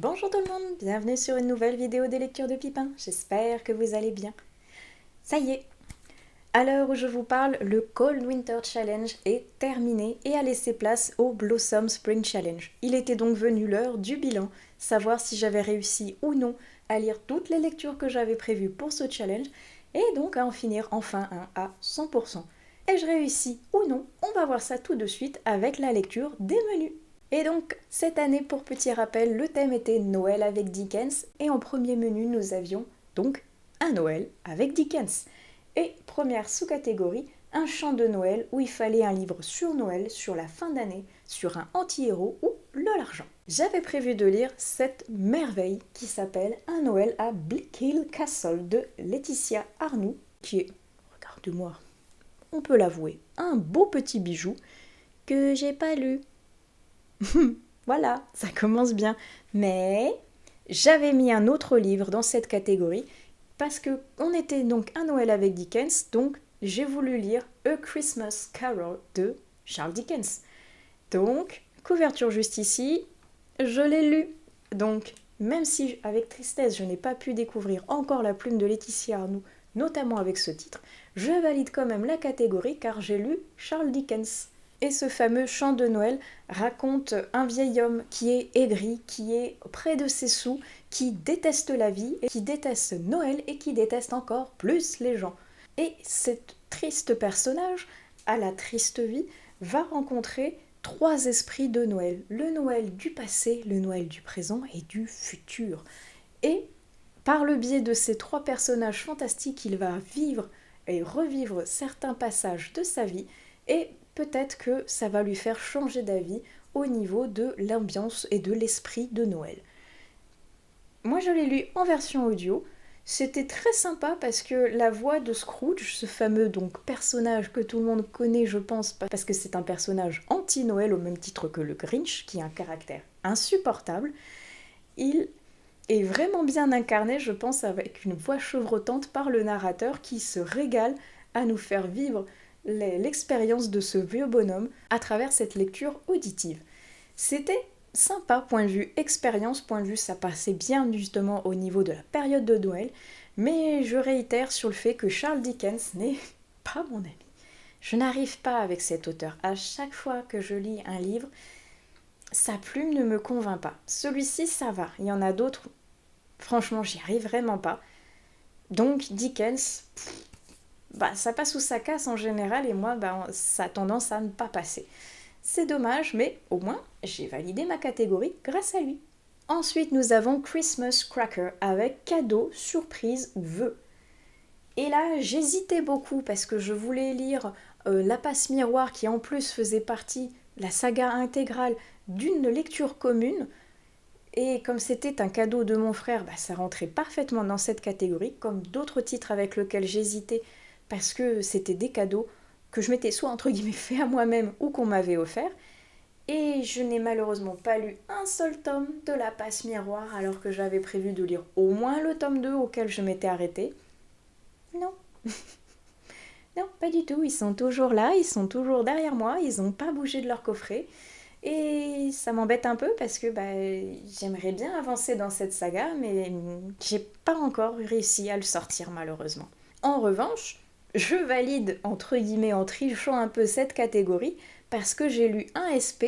Bonjour tout le monde, bienvenue sur une nouvelle vidéo des lectures de Pipin, j'espère que vous allez bien. Ça y est, à l'heure où je vous parle, le Cold Winter Challenge est terminé et a laissé place au Blossom Spring Challenge. Il était donc venu l'heure du bilan, savoir si j'avais réussi ou non à lire toutes les lectures que j'avais prévues pour ce challenge et donc à en finir enfin un à 100%. Ai-je réussi ou non? On va voir ça tout de suite avec la lecture des menus. Et donc, cette année, pour petit rappel, le thème était Noël avec Dickens, et en premier menu, nous avions donc un Noël avec Dickens. Et première sous-catégorie, un chant de Noël où il fallait un livre sur Noël, sur la fin d'année, sur un anti-héros ou l'argent. J'avais prévu de lire cette merveille qui s'appelle Un Noël à Bleak Castle de Laetitia Arnoux, qui est, regarde-moi, on peut l'avouer, un beau petit bijou que j'ai pas lu. Voilà, ça commence bien. Mais j'avais mis un autre livre dans cette catégorie parce que on était donc un Noël avec Dickens, donc j'ai voulu lire A Christmas Carol de Charles Dickens. Donc, couverture juste ici, je l'ai lu. Donc, même si avec tristesse je n'ai pas pu découvrir encore la plume de Laetitia Arnoux, notamment avec ce titre, je valide quand même la catégorie car j'ai lu Charles Dickens. Et ce fameux chant de Noël raconte un vieil homme qui est aigri, qui est près de ses sous, qui déteste la vie, qui déteste Noël et qui déteste encore plus les gens. Et cet triste personnage, à la triste vie, va rencontrer trois esprits de Noël. Le Noël du passé, le Noël du présent et du futur. Et par le biais de ces trois personnages fantastiques, il va vivre et revivre certains passages de sa vie et peut-être que ça va lui faire changer d'avis au niveau de l'ambiance et de l'esprit de Noël. Moi je l'ai lu en version audio, c'était très sympa parce que la voix de Scrooge, ce fameux donc personnage que tout le monde connaît je pense parce que c'est un personnage anti-Noël au même titre que le Grinch qui a un caractère insupportable, il est vraiment bien incarné je pense avec une voix chevrotante par le narrateur qui se régale à nous faire vivre l'expérience de ce vieux bonhomme à travers cette lecture auditive. C'était sympa, point de vue expérience, point de vue ça passait bien justement au niveau de la période de Noël, mais je réitère sur le fait que Charles Dickens n'est pas mon ami. Je n'arrive pas avec cet auteur. À chaque fois que je lis un livre, sa plume ne me convainc pas. Celui-ci, ça va. Il y en a d'autres, franchement, j'y arrive vraiment pas. Donc, Dickens, ça passe ou ça casse en général et moi, ça a tendance à ne pas passer. C'est dommage, mais au moins, j'ai validé ma catégorie grâce à lui. Ensuite, nous avons Christmas Cracker avec cadeau, surprise ou vœu. Et là, j'hésitais beaucoup parce que je voulais lire La Passe Miroir qui en plus faisait partie, la saga intégrale, d'une lecture commune. Et comme c'était un cadeau de mon frère, ça rentrait parfaitement dans cette catégorie, comme d'autres titres avec lesquels j'hésitais parce que c'était des cadeaux que je m'étais soit entre guillemets fait à moi-même ou qu'on m'avait offert. Et je n'ai malheureusement pas lu un seul tome de La Passe Miroir alors que j'avais prévu de lire au moins le tome 2 auquel je m'étais arrêtée. Non. Non, pas du tout. Ils sont toujours là, ils sont toujours derrière moi, ils n'ont pas bougé de leur coffret. Et ça m'embête un peu parce que j'aimerais bien avancer dans cette saga, mais j'ai pas encore réussi à le sortir malheureusement. En revanche, je valide entre guillemets en trichant un peu cette catégorie parce que j'ai lu un SP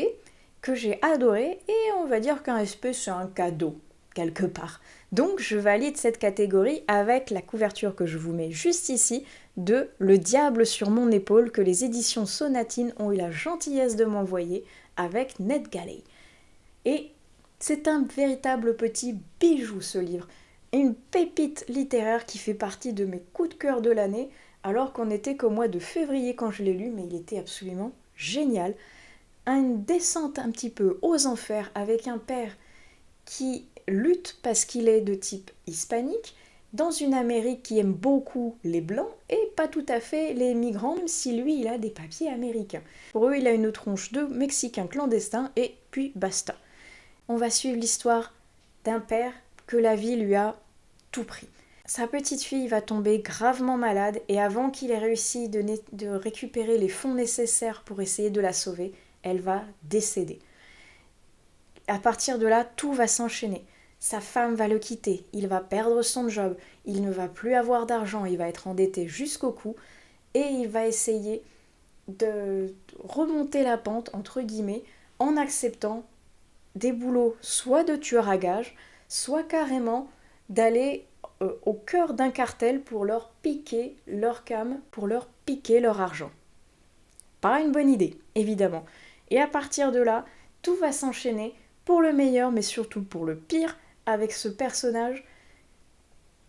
que j'ai adoré et on va dire qu'un SP c'est un cadeau quelque part. Donc je valide cette catégorie avec la couverture que je vous mets juste ici de Le Diable sur mon épaule que les éditions Sonatine ont eu la gentillesse de m'envoyer avec Ned Galey. Et c'est un véritable petit bijou ce livre, une pépite littéraire qui fait partie de mes coups de cœur de l'année alors qu'on était qu'au mois de février quand je l'ai lu, mais il était absolument génial. Une descente un petit peu aux enfers avec un père qui lutte parce qu'il est de type hispanique dans une Amérique qui aime beaucoup les blancs et pas tout à fait les migrants, même si lui il a des papiers américains. Pour eux il a une tronche de Mexicains clandestins et puis basta. On va suivre l'histoire d'un père que la vie lui a tout pris. Sa petite fille va tomber gravement malade et avant qu'il ait réussi de récupérer les fonds nécessaires pour essayer de la sauver, elle va décéder. À partir de là, tout va s'enchaîner. sa femme va le quitter, il va perdre son job, il ne va plus avoir d'argent, il va être endetté jusqu'au cou et il va essayer de remonter la pente, entre guillemets, en acceptant des boulots soit de tueur à gages, soit carrément d'aller au cœur d'un cartel pour leur piquer leur cam, pour leur piquer leur argent. Pas une bonne idée, évidemment. Et à partir de là, tout va s'enchaîner pour le meilleur, mais surtout pour le pire, avec ce personnage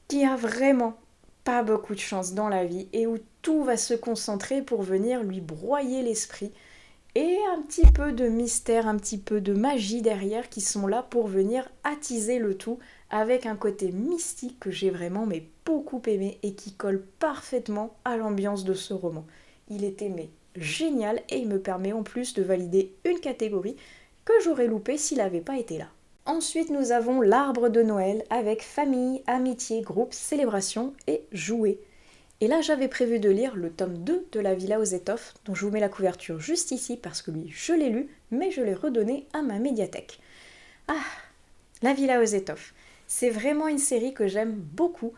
qui a vraiment pas beaucoup de chance dans la vie et où tout va se concentrer pour venir lui broyer l'esprit. Et un petit peu de mystère, un petit peu de magie derrière qui sont là pour venir attiser le tout avec un côté mystique que j'ai vraiment mais beaucoup aimé et qui colle parfaitement à l'ambiance de ce roman. Il était mais génial et il me permet en plus de valider une catégorie que j'aurais loupée s'il n'avait pas été là. Ensuite, nous avons l'arbre de Noël avec famille, amitié, groupe, célébration et jouets. Et là, j'avais prévu de lire le tome 2 de La Villa aux étoffes, dont je vous mets la couverture juste ici parce que lui, je l'ai lu, mais je l'ai redonné à ma médiathèque. Ah, La Villa aux étoffes. C'est vraiment une série que j'aime beaucoup.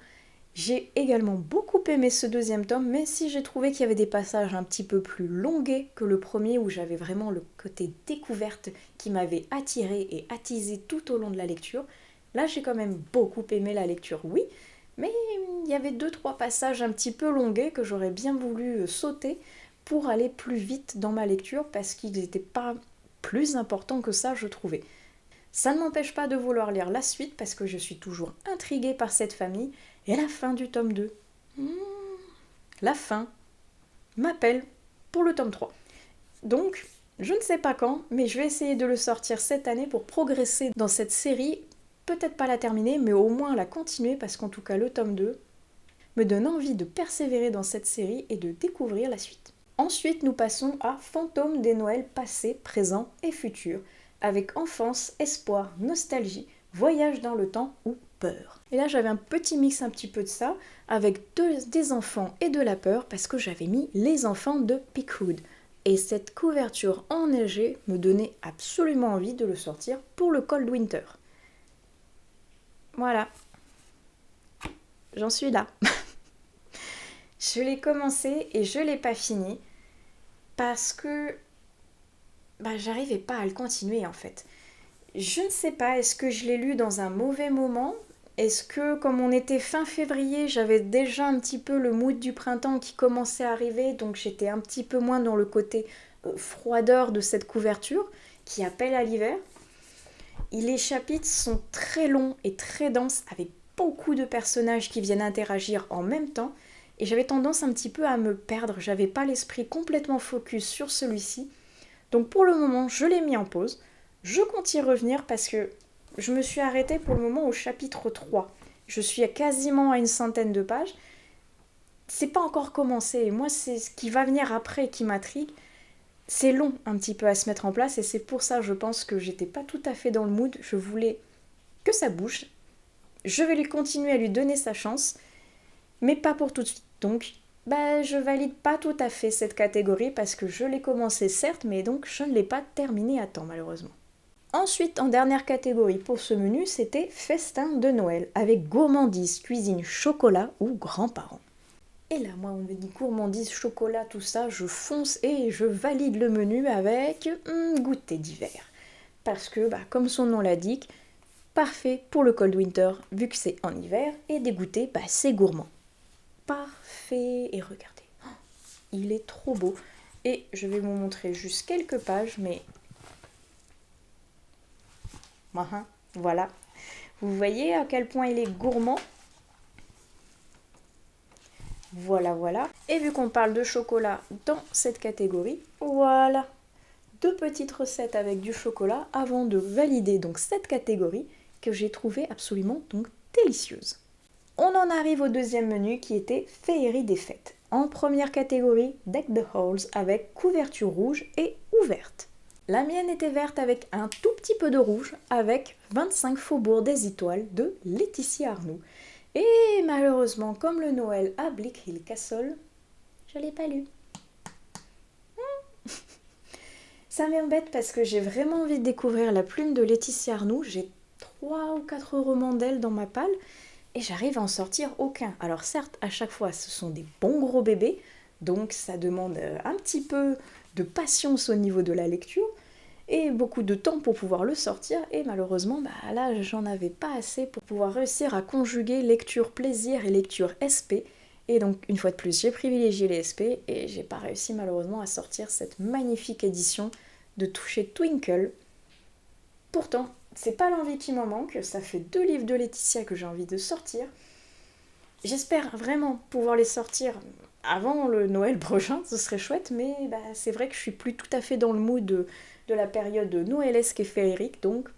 J'ai également beaucoup aimé ce deuxième tome, même si j'ai trouvé qu'il y avait des passages un petit peu plus longués que le premier, où j'avais vraiment le côté découverte qui m'avait attiré et attisé tout au long de la lecture. Là, j'ai quand même beaucoup aimé la lecture, oui, mais il y avait 2-3 passages un petit peu longués que j'aurais bien voulu sauter pour aller plus vite dans ma lecture, parce qu'ils n'étaient pas plus importants que ça, je trouvais. Ça ne m'empêche pas de vouloir lire la suite parce que je suis toujours intriguée par cette famille et la fin du tome 2. La fin m'appelle pour le tome 3. Donc, je ne sais pas quand, mais je vais essayer de le sortir cette année pour progresser dans cette série. Peut-être pas la terminer, mais au moins la continuer parce qu'en tout cas le tome 2 me donne envie de persévérer dans cette série et de découvrir la suite. Ensuite, nous passons à Fantômes des Noëls passés, présents et futurs, avec enfance, espoir, nostalgie, voyage dans le temps ou peur. Et là, j'avais un petit mix un petit peu de ça, avec des enfants et de la peur, parce que j'avais mis Les enfants de Pickwood. Et cette couverture enneigée me donnait absolument envie de le sortir pour le Cold Winter. Voilà. J'en suis là. Je l'ai commencé et je l'ai pas fini, parce que j'arrivais pas à le continuer en fait. Je ne sais pas, est-ce que je l'ai lu dans un mauvais moment? Est-ce que comme on était fin février, j'avais déjà un petit peu le mood du printemps qui commençait à arriver, donc j'étais un petit peu moins dans le côté froideur de cette couverture qui appelle à l'hiver. Les chapitres sont très longs et très denses, avec beaucoup de personnages qui viennent interagir en même temps, et j'avais tendance un petit peu à me perdre, j'avais pas l'esprit complètement focus sur celui-ci. Donc pour le moment, je l'ai mis en pause. Je compte y revenir parce que je me suis arrêtée pour le moment au chapitre 3. Je suis quasiment à une centaine de pages. C'est pas encore commencé. Et moi, c'est ce qui va venir après qui m'intrigue. C'est long un petit peu à se mettre en place et c'est pour ça, je pense, que j'étais pas tout à fait dans le mood. Je voulais que ça bouge. Je vais lui continuer à lui donner sa chance, mais pas pour tout de suite. Donc, je valide pas tout à fait cette catégorie parce que je l'ai commencé certes, mais donc je ne l'ai pas terminé à temps malheureusement. Ensuite, en dernière catégorie pour ce menu, c'était festin de Noël avec gourmandise, cuisine, chocolat ou grands-parents. Et là, moi, on me dit gourmandise, chocolat, tout ça, je fonce et je valide le menu avec goûter d'hiver. Parce que, comme son nom l'indique, parfait pour le cold winter vu que c'est en hiver et des goûters, c'est gourmand. Parfait. Et regardez, il est trop beau. Et je vais vous montrer juste quelques pages, mais voilà. Vous voyez à quel point il est gourmand? Voilà. Et vu qu'on parle de chocolat dans cette catégorie, voilà. 2 petites recettes avec du chocolat avant de valider donc cette catégorie que j'ai trouvée absolument donc délicieuse. On en arrive au deuxième menu qui était Féerie des fêtes. En première catégorie, Deck the Halls avec couverture rouge et ouverte. La mienne était verte avec un tout petit peu de rouge avec 25 Faubourgs des Étoiles de Laetitia Arnoux. Et malheureusement, comme le Noël à Bleak Hill Castle, je ne l'ai pas lu. Ça m'embête parce que j'ai vraiment envie de découvrir La Plume de Laetitia Arnoux. J'ai 3 ou 4 romans d'elle dans ma palle et j'arrive à en sortir aucun. Alors certes, à chaque fois, ce sont des bons gros bébés, donc ça demande un petit peu de patience au niveau de la lecture et beaucoup de temps pour pouvoir le sortir et malheureusement là j'en avais pas assez pour pouvoir réussir à conjuguer lecture plaisir et lecture SP et donc une fois de plus j'ai privilégié les SP et j'ai pas réussi malheureusement à sortir cette magnifique édition de Toucher Twinkle. Pourtant c'est pas l'envie qui m'en manque, ça fait 2 livres de Laetitia que j'ai envie de sortir. J'espère vraiment pouvoir les sortir avant le Noël prochain, ce serait chouette, mais c'est vrai que je suis plus tout à fait dans le mood de la période noëlesque et féerique, donc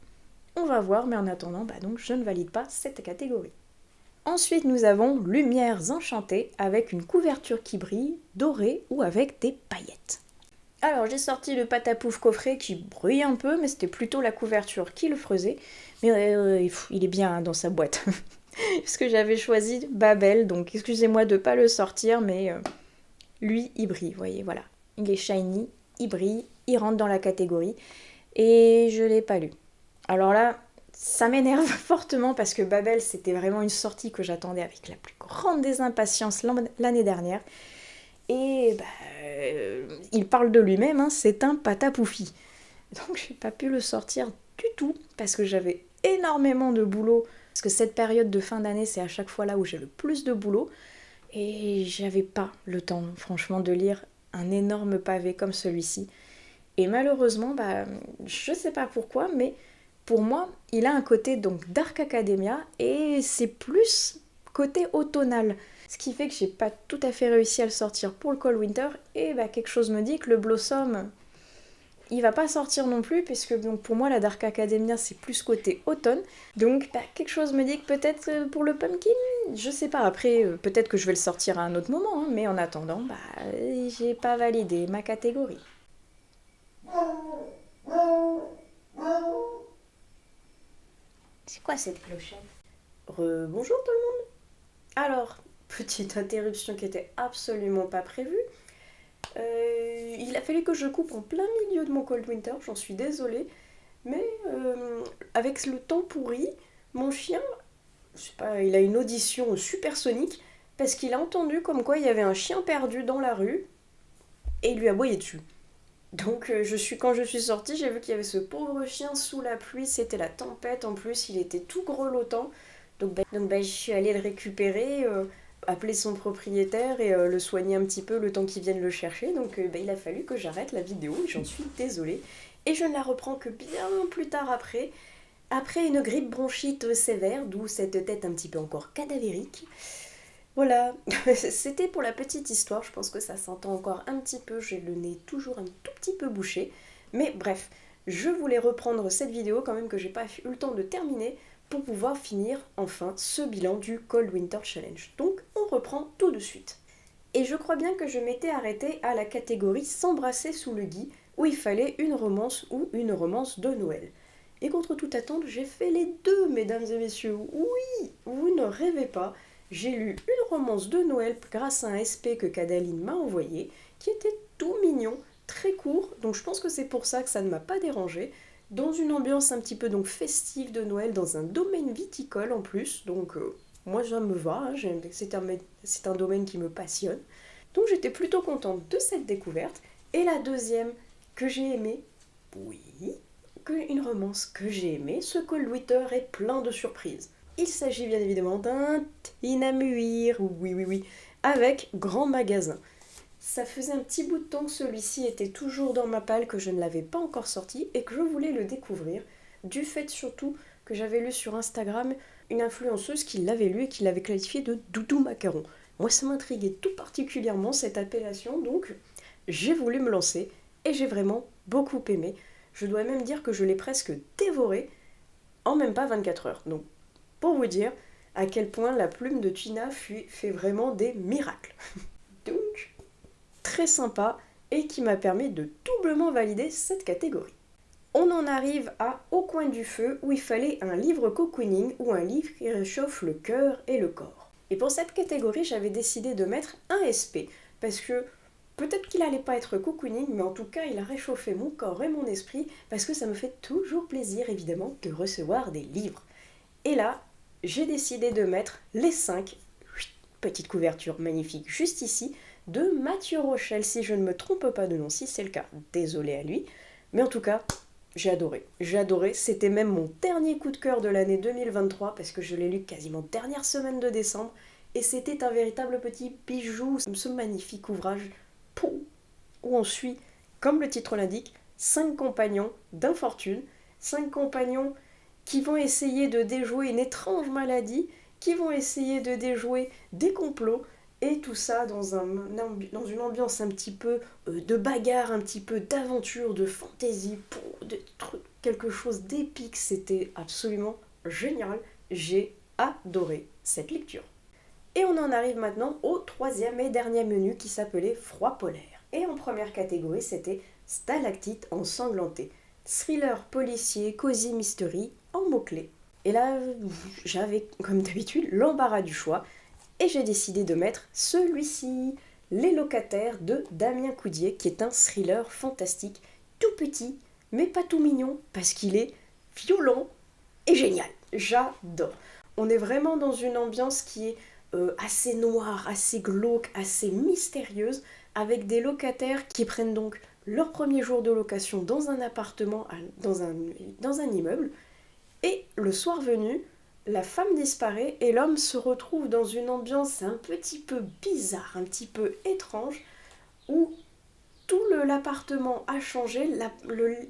on va voir, mais en attendant, donc je ne valide pas cette catégorie. Ensuite, nous avons Lumières enchantées avec une couverture qui brille, dorée ou avec des paillettes. Alors, j'ai sorti le patapouf coffret qui brille un peu, mais c'était plutôt la couverture qui le faisait. Mais il est bien dans sa boîte. Parce que j'avais choisi Babel, donc excusez-moi de ne pas le sortir, mais lui, il brille, vous voyez, voilà. Il est shiny, il brille, il rentre dans la catégorie, et je ne l'ai pas lu. Alors là, ça m'énerve fortement parce que Babel, c'était vraiment une sortie que j'attendais avec la plus grande des impatiences l'année dernière. Et il parle de lui-même, hein, c'est un patapoufi. Donc j'ai pas pu le sortir du tout parce que j'avais énormément de boulot. Parce que cette période de fin d'année, c'est à chaque fois là où j'ai le plus de boulot. Et j'avais pas le temps, franchement, de lire un énorme pavé comme celui-ci. Et malheureusement, je sais pas pourquoi, mais pour moi, il a un côté donc Dark Academia et c'est plus côté automnal. Ce qui fait que j'ai pas tout à fait réussi à le sortir pour le Cold Winter et quelque chose me dit que le Blossom, il va pas sortir non plus puisque donc, pour moi la Dark Academia c'est plus côté automne. Donc quelque chose me dit que peut-être pour le Pumpkin, je sais pas, après peut-être que je vais le sortir à un autre moment, hein, mais en attendant, j'ai pas validé ma catégorie. C'est quoi cette clochette? Bonjour tout le monde. Alors, petite interruption qui était absolument pas prévue. Il a fallu que je coupe en plein milieu de mon Cold Winter, j'en suis désolée. Mais avec le temps pourri, mon chien, je sais pas, il a une audition supersonique parce qu'il a entendu comme quoi il y avait un chien perdu dans la rue et il lui a aboyé dessus. Donc quand je suis sortie, j'ai vu qu'il y avait ce pauvre chien sous la pluie, c'était la tempête en plus, il était tout grelottant. Donc je suis allée le récupérer, appeler son propriétaire et le soigner un petit peu le temps qu'il vienne le chercher. Donc il a fallu que j'arrête la vidéo et j'en suis désolée. Et je ne la reprends que bien plus tard après une grippe bronchite sévère, d'où cette tête un petit peu encore cadavérique. Voilà, c'était pour la petite histoire, je pense que ça s'entend encore un petit peu, j'ai le nez toujours un tout petit peu bouché. Mais bref, je voulais reprendre cette vidéo quand même que j'ai pas eu le temps de terminer pour pouvoir finir enfin ce bilan du Cold Winter Challenge. Donc on reprend tout de suite. Et je crois bien que je m'étais arrêtée à la catégorie S'embrasser sous le gui, où il fallait une romance ou une romance de Noël. Et contre toute attente, j'ai fait les deux, mesdames et messieurs. Oui, vous ne rêvez pas. J'ai lu une romance de Noël grâce à un SP que Cadaline m'a envoyé, qui était tout mignon, très court, donc je pense que c'est pour ça que ça ne m'a pas dérangé, dans une ambiance un petit peu donc festive de Noël, dans un domaine viticole en plus, donc moi ça me va, hein, c'est un domaine qui me passionne. Donc j'étais plutôt contente de cette découverte. Et la deuxième que j'ai aimée, oui, une romance que j'ai aimée, ce Cold Winter est plein de surprises. Il s'agit bien évidemment d'un Tinamuir, oui, avec Grand Magasin. Ça faisait un petit bout de temps que celui-ci était toujours dans ma palle, que je ne l'avais pas encore sorti et que je voulais le découvrir, du fait surtout que j'avais lu sur Instagram une influenceuse qui l'avait lu et qui l'avait qualifié de doudou macaron. Moi ça m'intriguait tout particulièrement cette appellation, donc j'ai voulu me lancer et j'ai vraiment beaucoup aimé. Je dois même dire que je l'ai presque dévoré en même pas 24 heures. Donc pour vous dire à quel point la plume de Tina fait vraiment des miracles. Donc, très sympa et qui m'a permis de doublement valider cette catégorie. On en arrive à Au coin du feu où il fallait un livre cocooning ou un livre qui réchauffe le cœur et le corps. Et pour cette catégorie, j'avais décidé de mettre un SP parce que peut-être qu'il allait pas être cocooning, mais en tout cas, il a réchauffé mon corps et mon esprit parce que ça me fait toujours plaisir évidemment de recevoir des livres. Et là, j'ai décidé de mettre les 5, petite couverture magnifique juste ici, de Mathieu Rochelle, si je ne me trompe pas de nom, si c'est le cas, désolé à lui. Mais en tout cas, j'ai adoré, c'était même mon dernier coup de cœur de l'année 2023 parce que je l'ai lu quasiment dernière semaine de décembre et c'était un véritable petit bijou, ce magnifique ouvrage où on suit, comme le titre l'indique, 5 compagnons d'infortune, 5 compagnons qui vont essayer de déjouer une étrange maladie, qui vont essayer de déjouer des complots, et tout ça dans une ambiance un petit peu de bagarre, un petit peu d'aventure, de fantaisie, de trucs, quelque chose d'épique. C'était absolument génial. J'ai adoré cette lecture. Et on en arrive maintenant au troisième et dernier menu qui s'appelait Froid polaire. Et en première catégorie, c'était Stalactite ensanglanté. Thriller policier, cosy mystery en mots-clés. Et là, j'avais comme d'habitude l'embarras du choix et j'ai décidé de mettre celui-ci, Les locataires de Damien Coudier, qui est un thriller fantastique, tout petit, mais pas tout mignon, parce qu'il est violent et génial. J'adore. On est vraiment dans une ambiance qui est assez noire, assez glauque, assez mystérieuse, avec des locataires qui prennent donc leur premier jour de location dans un appartement, dans un immeuble, et le soir venu, la femme disparaît et l'homme se retrouve dans une ambiance un petit peu bizarre, un petit peu étrange, où tout l'appartement a changé,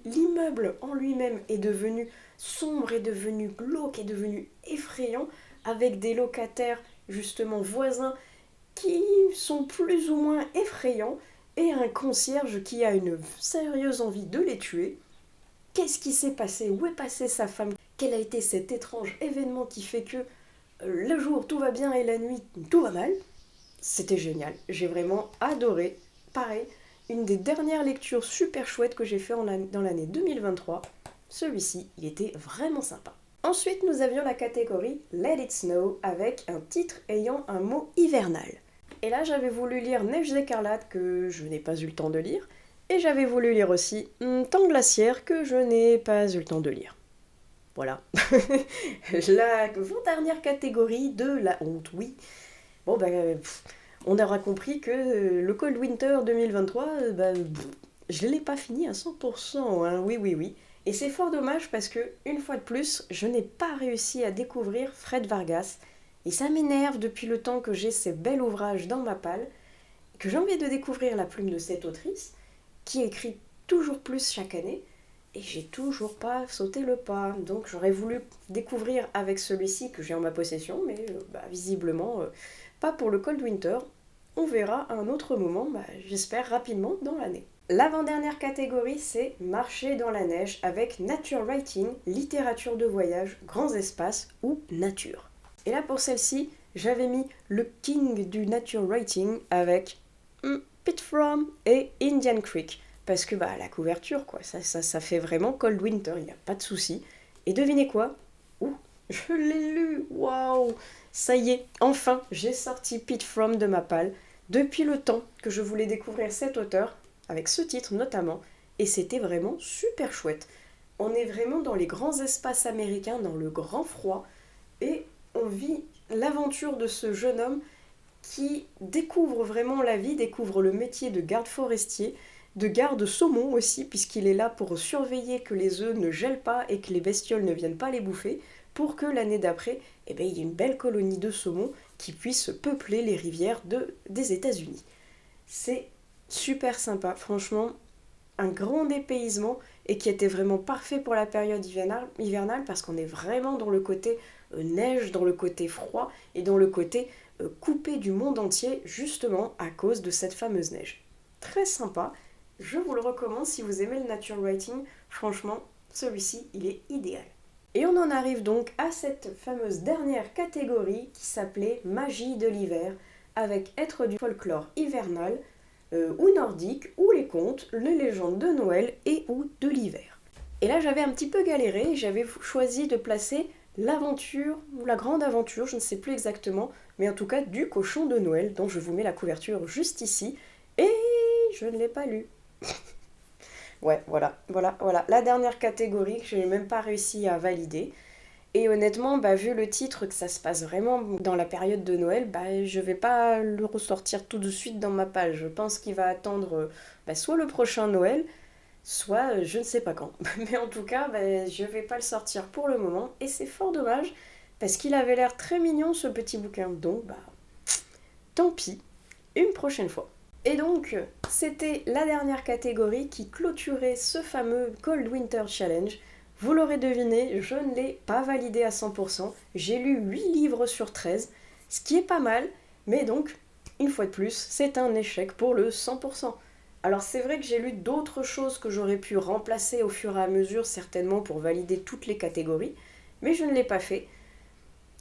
l'immeuble en lui-même est devenu sombre, est devenu glauque, est devenu effrayant, avec des locataires justement voisins qui sont plus ou moins effrayants, et un concierge qui a une sérieuse envie de les tuer. Qu'est-ce qui s'est passé? Où est passée sa femme? Quel a été cet étrange événement qui fait que le jour tout va bien et la nuit tout va mal? C'était génial, j'ai vraiment adoré. Pareil, une des dernières lectures super chouettes que j'ai fait dans l'année 2023. Celui-ci, il était vraiment sympa. Ensuite, nous avions la catégorie Let It Snow avec un titre ayant un mot hivernal. Et là, j'avais voulu lire Neige écarlate que je n'ai pas eu le temps de lire. Et j'avais voulu lire aussi Temps glaciaire que je n'ai pas eu le temps de lire. Voilà. La dernière catégorie de la honte, oui. Bon, on aura compris que le Cold Winter 2023, je ne l'ai pas fini à 100%, hein. Oui, oui, oui. Et c'est fort dommage parce que, une fois de plus, je n'ai pas réussi à découvrir Fred Vargas. Et ça m'énerve depuis le temps que j'ai ces bels ouvrages dans ma palle, que j'ai envie de découvrir la plume de cette autrice, qui écrit toujours plus chaque année, et j'ai toujours pas sauté le pas. Donc j'aurais voulu découvrir avec celui-ci que j'ai en ma possession, mais visiblement pas pour le Cold Winter. On verra à un autre moment, j'espère rapidement dans l'année. L'avant-dernière catégorie, c'est Marcher dans la neige avec Nature Writing, littérature de voyage, grands espaces ou nature. Et là pour celle-ci, j'avais mis le king du Nature Writing avec Pete From et Indian Creek. Parce que la couverture, quoi, ça fait vraiment Cold Winter, il n'y a pas de souci. Et devinez quoi? Ouh, je l'ai lu, waouh! Ça y est, enfin, j'ai sorti Pete From de ma palle, depuis le temps que je voulais découvrir cet auteur, avec ce titre notamment, et c'était vraiment super chouette. On est vraiment dans les grands espaces américains, dans le grand froid, et on vit l'aventure de ce jeune homme qui découvre vraiment la vie, découvre le métier de garde forestier, de garde saumon aussi, puisqu'il est là pour surveiller que les œufs ne gèlent pas et que les bestioles ne viennent pas les bouffer, pour que l'année d'après, il y ait une belle colonie de saumon qui puisse peupler les rivières des États-Unis. C'est super sympa, franchement, un grand dépaysement et qui était vraiment parfait pour la période hivernale parce qu'on est vraiment dans le côté neige, dans le côté froid et dans le côté coupé du monde entier justement à cause de cette fameuse neige. Très sympa, je vous le recommande si vous aimez le nature writing, franchement celui-ci il est idéal. Et on en arrive donc à cette fameuse dernière catégorie qui s'appelait Magie de l'hiver avec être du folklore hivernal, ou nordique, ou les contes, les légendes de Noël et ou de l'hiver. Et là j'avais un petit peu galéré, j'avais choisi de placer l'aventure, ou la grande aventure, je ne sais plus exactement, mais en tout cas du cochon de Noël, dont je vous mets la couverture juste ici, et je ne l'ai pas lu. Ouais, voilà, la dernière catégorie que je n'ai même pas réussi à valider. Et honnêtement, vu le titre, que ça se passe vraiment dans la période de Noël, je vais pas le ressortir tout de suite dans ma page. Je pense qu'il va attendre soit le prochain Noël, soit je ne sais pas quand. Mais en tout cas, je vais pas le sortir pour le moment, et c'est fort dommage, parce qu'il avait l'air très mignon ce petit bouquin. Donc, tant pis, une prochaine fois. Et donc, c'était la dernière catégorie qui clôturait ce fameux Cold Winter Challenge. Vous l'aurez deviné, je ne l'ai pas validé à 100%. J'ai lu 8 livres sur 13, ce qui est pas mal, mais donc, une fois de plus, c'est un échec pour le 100%. Alors c'est vrai que j'ai lu d'autres choses que j'aurais pu remplacer au fur et à mesure, certainement pour valider toutes les catégories, mais je ne l'ai pas fait.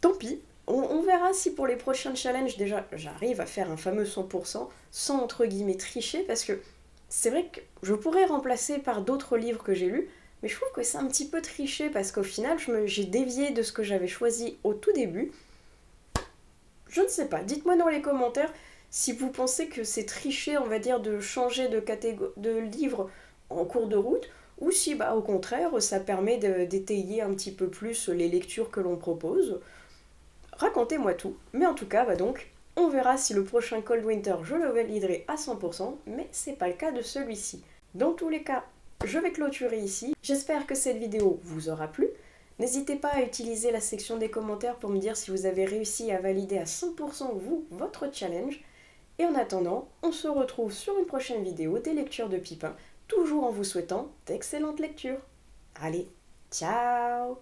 Tant pis, on verra si pour les prochains challenges, déjà, j'arrive à faire un fameux 100% sans entre guillemets tricher, parce que c'est vrai que je pourrais remplacer par d'autres livres que j'ai lus, mais je trouve que c'est un petit peu triché, parce qu'au final, j'ai dévié de ce que j'avais choisi au tout début. Je ne sais pas, dites-moi dans les commentaires si vous pensez que c'est triché, on va dire, de changer de livre en cours de route, ou si au contraire, ça permet d'étayer un petit peu plus les lectures que l'on propose. Racontez-moi tout. Mais en tout cas, donc, on verra si le prochain Cold Winter, je le validerai à 100%, mais c'est pas le cas de celui-ci. Dans tous les cas, je vais clôturer ici. J'espère que cette vidéo vous aura plu. N'hésitez pas à utiliser la section des commentaires pour me dire si vous avez réussi à valider à 100% vous, votre challenge. Et en attendant, on se retrouve sur une prochaine vidéo des lectures de Pipin, toujours en vous souhaitant d'excellentes lectures. Allez, ciao!